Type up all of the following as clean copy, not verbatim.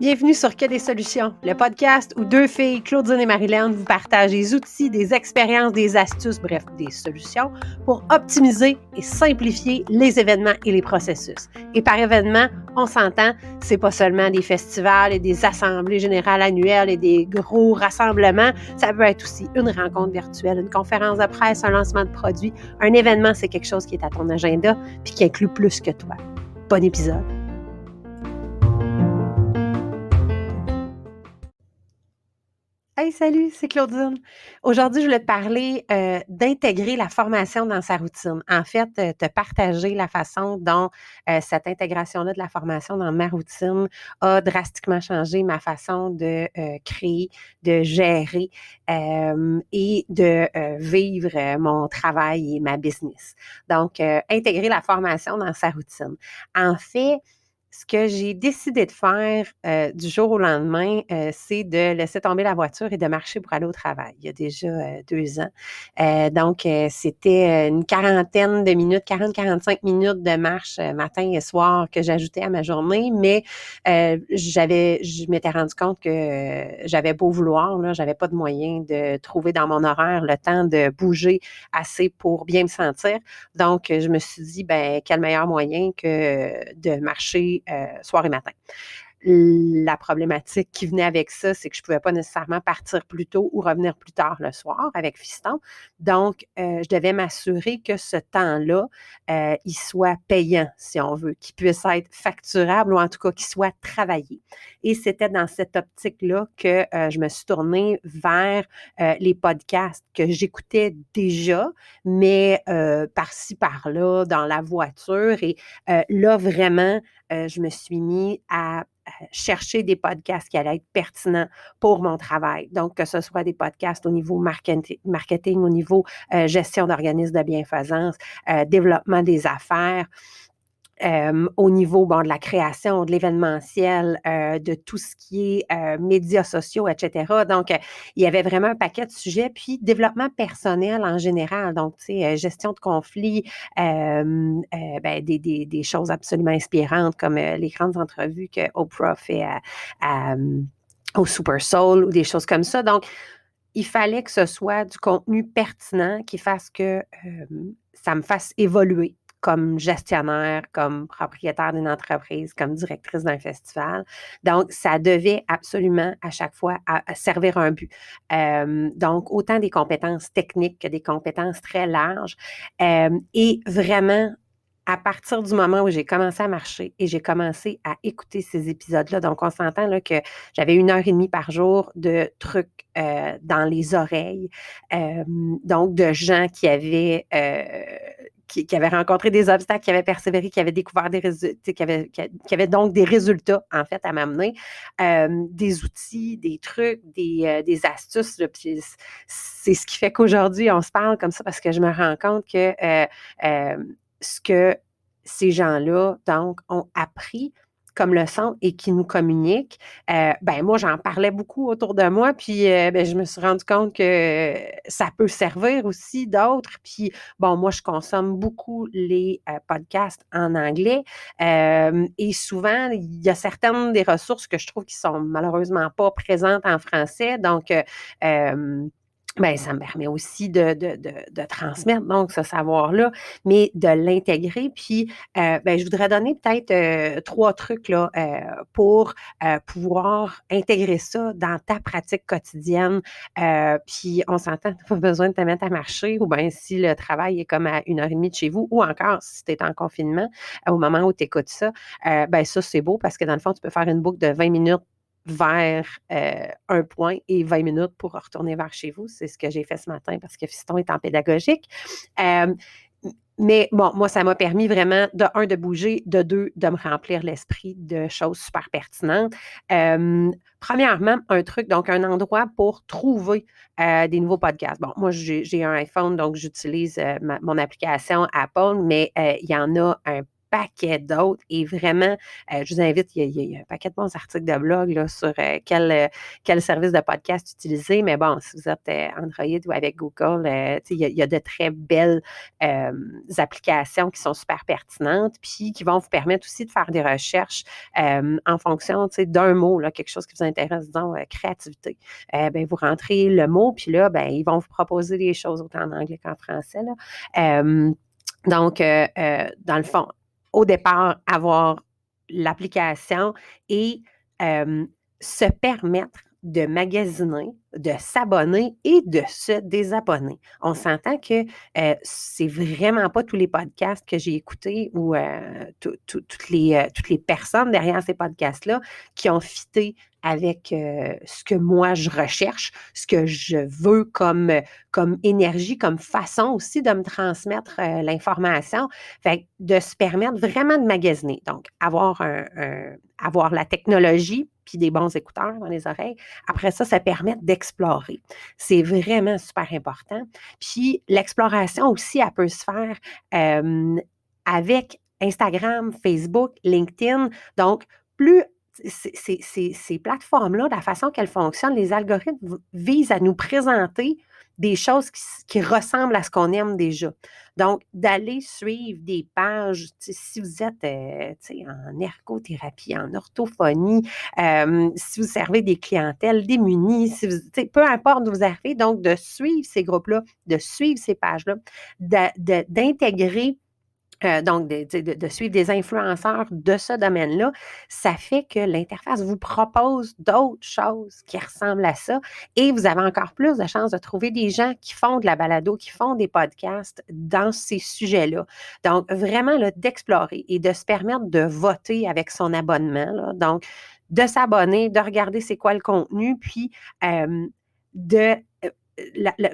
Bienvenue sur Que des solutions, le podcast où deux filles, Claudine et Marilyn, vous partagent des outils, des expériences, des astuces, bref, des solutions pour optimiser et simplifier les événements et les processus. Et par événement, on s'entend, c'est pas seulement des festivals et des assemblées générales annuelles et des gros rassemblements, ça peut être aussi une rencontre virtuelle, une conférence de presse, un lancement de produit. Un événement, c'est quelque chose qui est à ton agenda puis qui inclut plus que toi. Bon épisode! Hey, salut, c'est Claudine. Aujourd'hui, je voulais te parler d'intégrer la formation dans sa routine. En fait, te partager la façon dont cette intégration-là de la formation dans ma routine a drastiquement changé ma façon de créer, de gérer et de vivre mon travail et ma business. Donc, intégrer la formation dans sa routine. En fait, ce que j'ai décidé de faire du jour au lendemain, c'est de laisser tomber la voiture et de marcher pour aller au travail. Il y a déjà 2 ans. Donc, c'était une quarantaine de minutes, 40-45 minutes de marche matin et soir que j'ajoutais à ma journée, mais je m'étais rendu compte que j'avais beau vouloir, là, j'avais pas de moyen de trouver dans mon horaire le temps de bouger assez pour bien me sentir. Donc, je me suis dit, ben, quel meilleur moyen que de marcher soir et matin. La problématique qui venait avec ça, c'est que je ne pouvais pas nécessairement partir plus tôt ou revenir plus tard le soir avec fiston. Donc, je devais m'assurer que ce temps-là, il soit payant, si on veut, qu'il puisse être facturable ou en tout cas qu'il soit travaillé. Et c'était dans cette optique-là que je me suis tournée vers les podcasts que j'écoutais déjà, mais par-ci, par-là, dans la voiture. Et là, vraiment, je me suis mis à chercher des podcasts qui allaient être pertinents pour mon travail. Donc, que ce soit des podcasts au niveau marketing, au niveau gestion d'organismes de bienfaisance, développement des affaires, au niveau de la création, de l'événementiel, de tout ce qui est médias sociaux, etc. Donc, il y avait vraiment un paquet de sujets. Puis, développement personnel en général. Donc, tu sais, gestion de conflits, des choses absolument inspirantes comme les grandes entrevues que Oprah fait au Super Soul ou des choses comme ça. Donc, il fallait que ce soit du contenu pertinent qui fasse que ça me fasse évoluer comme gestionnaire, comme propriétaire d'une entreprise, comme directrice d'un festival. Donc, ça devait absolument à chaque fois servir un but. Donc, autant des compétences techniques que des compétences très larges. Et vraiment, à partir du moment où j'ai commencé à marcher et j'ai commencé à écouter ces épisodes-là, donc on s'entend là que j'avais 1 heure et demie par jour de trucs dans les oreilles, donc de gens qui avaient rencontré des obstacles, qui avaient persévéré, qui avaient découvert des résultats, qui avaient donc des résultats, en fait, à m'amener, des outils, des trucs, des astuces. Là, puis c'est ce qui fait qu'aujourd'hui, on se parle comme ça parce que je me rends compte que ce que ces gens-là, donc, ont appris comme leçon et qui nous communiquent, moi, j'en parlais beaucoup autour de moi, puis je me suis rendu compte que ça peut servir aussi d'autres. Puis, bon, moi, je consomme beaucoup les podcasts en anglais et souvent, il y a certaines des ressources que je trouve qui sont malheureusement pas présentes en français. Donc, ça me permet aussi de transmettre donc ce savoir-là, mais de l'intégrer. Puis, je voudrais donner peut-être 3 trucs là, pour pouvoir intégrer ça dans ta pratique quotidienne. Puis, on s'entend, tu n'as pas besoin de te mettre à marcher ou bien si le travail est comme à 1 heure et demie de chez vous ou encore si tu es en confinement au moment où tu écoutes ça, ça, c'est beau parce que dans le fond, tu peux faire une boucle de 20 minutes vers un point et 20 minutes pour retourner vers chez vous. C'est ce que j'ai fait ce matin parce que fiston est en pédagogique. Mais bon, moi, ça m'a permis vraiment, de 1, de bouger, de 2, de me remplir l'esprit de choses super pertinentes. Premièrement, un truc, donc un endroit pour trouver des nouveaux podcasts. Bon, moi, j'ai un iPhone, donc j'utilise mon application Apple, mais il y en a un paquet d'autres et vraiment, je vous invite, il y a un paquet de bons articles de blog là, sur quel service de podcast utiliser, mais bon, si vous êtes Android ou avec Google, il y a de très belles applications qui sont super pertinentes, puis qui vont vous permettre aussi de faire des recherches en fonction d'un mot, là, quelque chose qui vous intéresse, disons, créativité. Ben, vous rentrez le mot, puis là, ben, ils vont vous proposer des choses autant en anglais qu'en français. Là. Donc, dans le fond, au départ, avoir l'application et se permettre de magasiner, de s'abonner et de se désabonner. On s'entend que c'est vraiment pas tous les podcasts que j'ai écoutés ou toutes les personnes derrière ces podcasts-là qui ont fité avec ce que moi je recherche, ce que je veux comme énergie, comme façon aussi de me transmettre l'information. Fait que de se permettre vraiment de magasiner. Donc, avoir la technologie puis des bons écouteurs dans les oreilles. Après ça, ça permet d'explorer. C'est vraiment super important. Puis l'exploration aussi, elle peut se faire avec Instagram, Facebook, LinkedIn. Donc, plus ces plateformes-là, la façon qu'elles fonctionnent, les algorithmes visent à nous présenter des choses qui ressemblent à ce qu'on aime déjà. Donc, d'aller suivre des pages, si vous êtes en ergothérapie, en orthophonie, si vous servez des clientèles démunies, peu importe d'où vous arrivez, donc de suivre ces groupes-là, de suivre ces pages-là, d'intégrer donc, de suivre des influenceurs de ce domaine-là, ça fait que l'interface vous propose d'autres choses qui ressemblent à ça et vous avez encore plus de chances de trouver des gens qui font de la balado, qui font des podcasts dans ces sujets-là. Donc, vraiment, là, d'explorer et de se permettre de voter avec son abonnement. Là. Donc, de s'abonner, de regarder c'est quoi le contenu, puis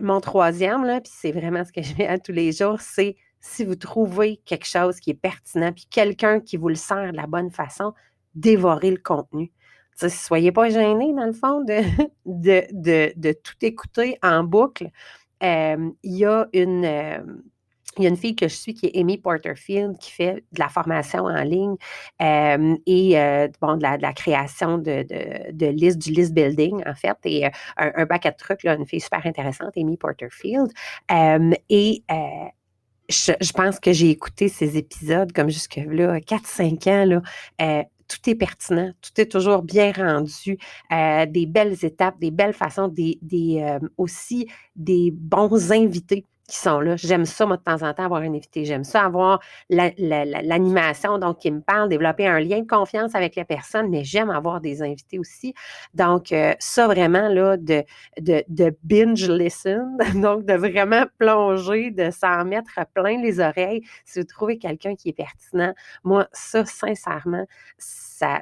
mon troisième, là, puis c'est vraiment ce que je fais à tous les jours, c'est si vous trouvez quelque chose qui est pertinent, puis quelqu'un qui vous le sert de la bonne façon, dévorez le contenu. Soyez pas gênés, dans le fond, de tout écouter en boucle. Il y a une fille que je suis qui est Amy Porterfield qui fait de la formation en ligne de la création de listes, du list building, en fait, et un paquet de trucs, là, une fille super intéressante, Amy Porterfield. Je pense que j'ai écouté ces épisodes comme jusque là, 4-5 ans. Là, tout est pertinent, tout est toujours bien rendu, des belles étapes, des belles façons, aussi des bons invités qui sont là. J'aime ça, moi, de temps en temps, avoir un invité. J'aime ça, avoir l'animation, donc, qui me parle, développer un lien de confiance avec les personnes, mais j'aime avoir des invités aussi. Donc, ça, vraiment, là, de binge listen, donc de vraiment plonger, de s'en mettre plein les oreilles. Si vous trouvez quelqu'un qui est pertinent, moi, ça, sincèrement, ça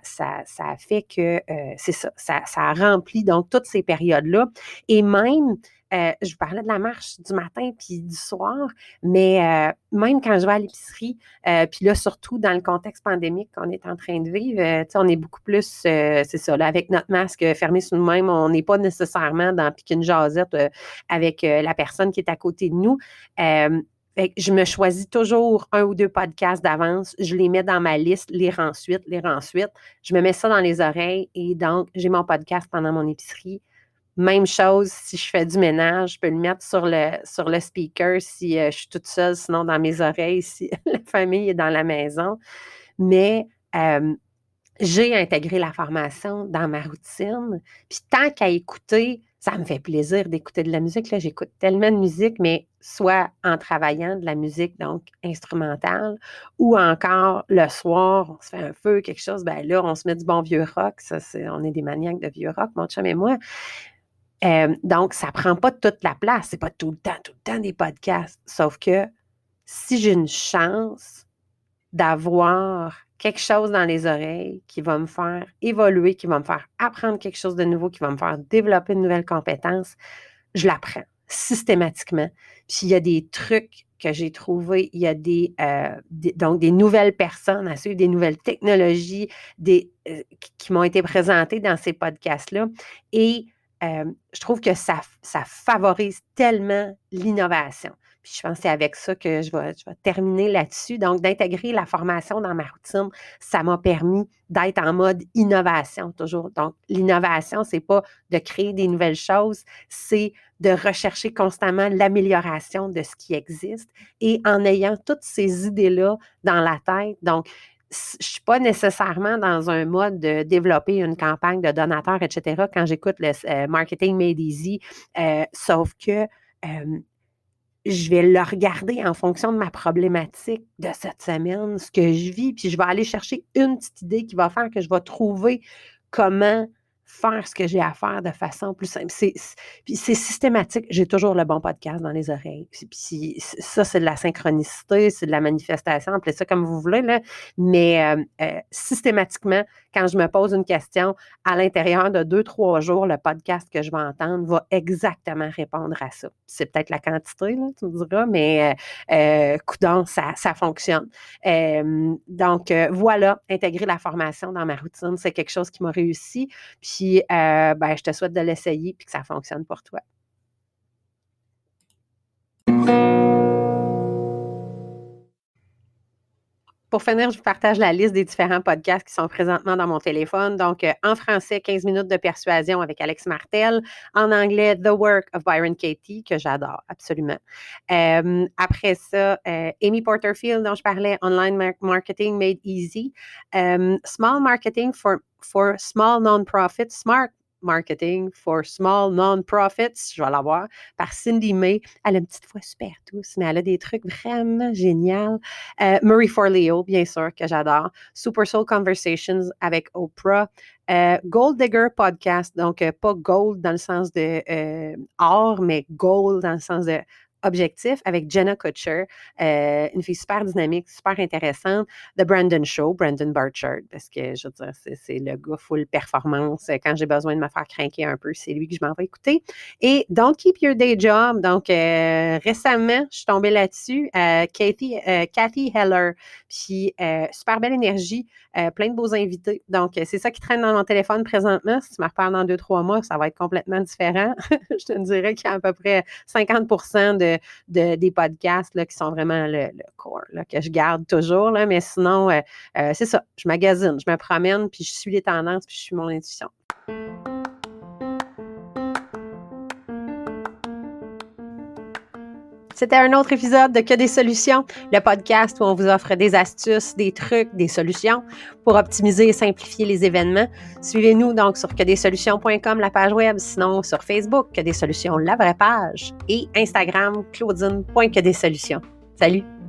a fait que, c'est ça a rempli donc toutes ces périodes-là. Et même, je vous parlais de la marche du matin puis du soir, mais même quand je vais à l'épicerie, puis là, surtout dans le contexte pandémique qu'on est en train de vivre, on est beaucoup plus, c'est ça, là, avec notre masque fermé sur nous-mêmes, on n'est pas nécessairement dans piquer une jasette avec la personne qui est à côté de nous. Je me choisis toujours 1 ou 2 podcasts d'avance, je les mets dans ma liste, lire ensuite, je me mets ça dans les oreilles et donc j'ai mon podcast pendant mon épicerie. Même chose, si je fais du ménage, je peux le mettre sur le speaker si je suis toute seule, sinon dans mes oreilles si la famille est dans la maison. Mais j'ai intégré la formation dans ma routine. Puis tant qu'à écouter, ça me fait plaisir d'écouter de la musique. Là, j'écoute tellement de musique, mais soit en travaillant de la musique, donc instrumentale, ou encore le soir, on se fait un feu, quelque chose, ben là, on se met du bon vieux rock. On est des maniaques de vieux rock, mon chum et moi. Donc, ça ne prend pas toute la place. C'est pas tout le temps des podcasts. Sauf que si j'ai une chance d'avoir quelque chose dans les oreilles qui va me faire évoluer, qui va me faire apprendre quelque chose de nouveau, qui va me faire développer une nouvelle compétence, je l'apprends systématiquement. Puis il y a des trucs que j'ai trouvés, il y a donc des nouvelles personnes à suivre, des nouvelles technologies qui m'ont été présentées dans ces podcasts-là. Et je trouve que ça favorise tellement l'innovation. Puis je pense que c'est avec ça que je vais terminer là-dessus. Donc, d'intégrer la formation dans ma routine, ça m'a permis d'être en mode innovation toujours. Donc, l'innovation, c'est pas de créer des nouvelles choses, c'est de rechercher constamment l'amélioration de ce qui existe et en ayant toutes ces idées-là dans la tête. Donc, je ne suis pas nécessairement dans un mode de développer une campagne de donateurs, etc. quand j'écoute le Marketing Made Easy, sauf que je vais le regarder en fonction de ma problématique de cette semaine, ce que je vis, puis je vais aller chercher une petite idée qui va faire que je vais trouver comment faire ce que j'ai à faire de façon plus simple. Puis c'est systématique. J'ai toujours le bon podcast dans les oreilles. Puis ça, c'est de la synchronicité, c'est de la manifestation, appelez ça comme vous voulez, là. Mais systématiquement, quand je me pose une question, à l'intérieur de 2-3 jours, le podcast que je vais entendre va exactement répondre à ça. C'est peut-être la quantité, là, tu me diras, mais coudonc, ça fonctionne. Donc, voilà, intégrer la formation dans ma routine, c'est quelque chose qui m'a réussi. Puis, je te souhaite de l'essayer puis que ça fonctionne pour toi. Pour finir, je vous partage la liste des différents podcasts qui sont présentement dans mon téléphone. Donc, en français, 15 minutes de persuasion avec Alex Martel. En anglais, The Work of Byron Katie, que j'adore absolument. Après ça, Amy Porterfield, dont je parlais, Online Marketing Made Easy. Small Marketing for Small Non-Profits, Smart Marketing for Small Non-Profits, je vais l'avoir, par Cindy May. Elle a une petite voix super douce, mais elle a des trucs vraiment géniaux. Marie Forleo, bien sûr, que j'adore. Super Soul Conversations avec Oprah. Gold Digger Podcast, donc pas gold dans le sens de or, mais gold dans le sens de objectif avec Jenna Kutcher, une fille super dynamique, super intéressante. The Brandon Show, Brandon Burchard, parce que je veux dire, c'est le gars full performance. Quand j'ai besoin de me faire craquer un peu, c'est lui que je m'en vais écouter. Et Don't Keep Your Day Job. Donc, récemment, je suis tombée là-dessus. Cathy Heller. Puis, super belle énergie, plein de beaux invités. Donc, c'est ça qui traîne dans mon téléphone présentement. Si tu me reparles dans 2-3 mois, ça va être complètement différent. Je te dirais qu'il y a à peu près 50% des podcasts là, qui sont vraiment le core là, que je garde toujours. Là, mais sinon, c'est ça. Je magasine, je me promène, puis je suis les tendances, puis je suis mon intuition. C'était un autre épisode de Que des solutions, le podcast où on vous offre des astuces, des trucs, des solutions pour optimiser et simplifier les événements. Suivez-nous donc sur quedessolutions.com, la page web, sinon sur Facebook, Que des solutions, la vraie page, et Instagram, claudine.quedessolutions. Salut!